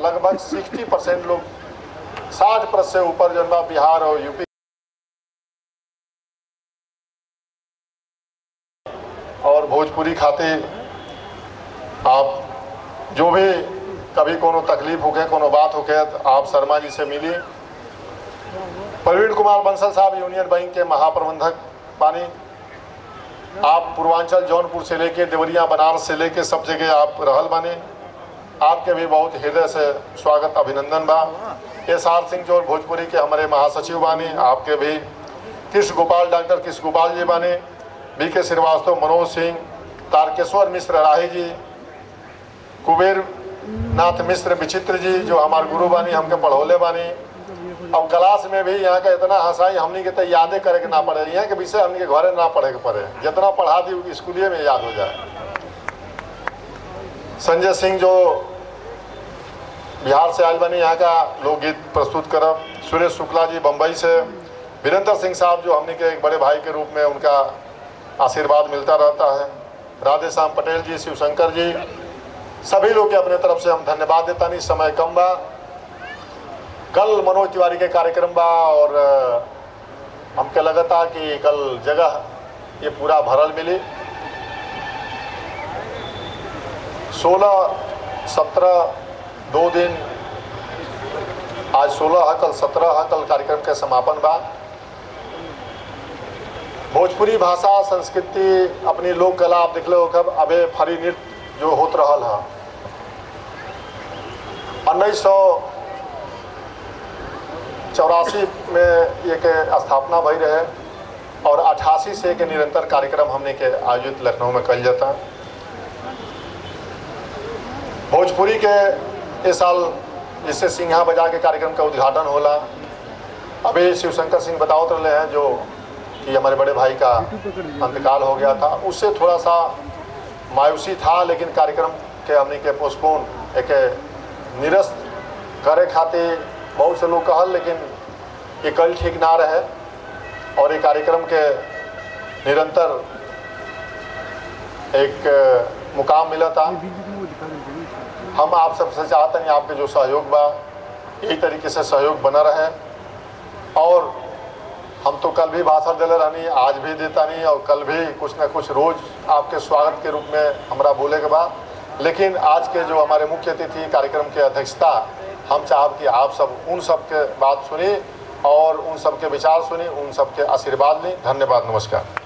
लगभग 60% लोग 60% से ऊपर जो बिहार और यूपी और भोजपुरी खाते आप जो भी कभी कोनो तकलीफ होके कोनो बात होके तो आप शर्मा जी से मिलिए। प्रवीण कुमार बंसल साहब यूनियन बैंक के महाप्रबंधक बानी। आप पूर्वांचल जौनपुर से लेके देवरिया बनारस से लेके सब जगह आप रहल बाने। आपके भी बहुत हृदय से स्वागत अभिनंदन बा। एस.आर. सिंह जो भोजपुरी के हमारे महासचिव बानी, आपके भी कृष्ण गोपाल डॉक्टर कृष्ण गोपाल जी बाने, बी.के. श्रीवास्तव, मनोज सिंह, तारकेश्वर मिश्र राही जी, कुबेर नाथ मिश्र विचित्र जी जो हमारे गुरु बानी, हमके पढ़ौले बानी। अब क्लास में भी यहाँ का इतना हंसाई हमनी के तो यादें करे के ना पड़े, यहाँ के विषय हमनी के घरे ना पढ़े के पड़े, जितना पढ़ा दी स्कूलिए में याद हो जाए। संजय सिंह जो बिहार से आज बनी, यहाँ का लोकगीत प्रस्तुत करब। सुरेश शुक्ला जी बम्बई से, वीरेंद्र सिंह साहब जो हमने के एक बड़े भाई के रूप में उनका आशीर्वाद मिलता रहता है। राधेश्याम पटेल जी, शिवशंकर जी, सभी लोग के अपने तरफ से हम धन्यवाद देता। नहीं समय कम बा, कल मनोज तिवारी के कार्यक्रम बा और हमके लगता कि कल जगह ये पूरा भरल मिली। 16, 17 2 दिन, आज 16 है, कल 17 है, कल कार्यक्रम के समापन बा। भोजपुरी भाषा संस्कृति अपनी लोक कला आप देख लो कब अबे फरी नृत्य जो होत रहल है। 1984 में एक स्थापना भई रहे और 88 से एक निरंतर कार्यक्रम हमने के आयोजित लखनऊ में कल जाता। भोजपुरी के इस साल जिससे सिंघा बजा के कार्यक्रम का उद्घाटन होला। अभी शिवशंकर सिंह बताओ रहे हैं जो कि हमारे बड़े भाई का अंतकाल हो गया था, उससे थोड़ा सा मायूसी था, लेकिन कार्यक्रम के हमने के पोस्टपोन एक निरस्त करे खातिर बहुत से लोग कहल, लेकिन ये कल ठीक ना रहे और ये कार्यक्रम के निरंतर एक मुकाम मिला था। हम आप सबसे चाहते हैं आपके जो सहयोग बा यही तरीके से सहयोग बना रहे और हम तो कल भी भाषण दिले रहनी, आज भी देता नहीं और कल भी कुछ ना कुछ रोज आपके स्वागत के रूप में हमारा बोले के बाद। लेकिन आज के जो हमारे मुख्य अतिथि कार्यक्रम के अध्यक्षता, हम चाहब कि आप सब उन सब के बात सुनी और उन सब के विचार सुनी, उन सब के आशीर्वाद ली। धन्यवाद, नमस्कार।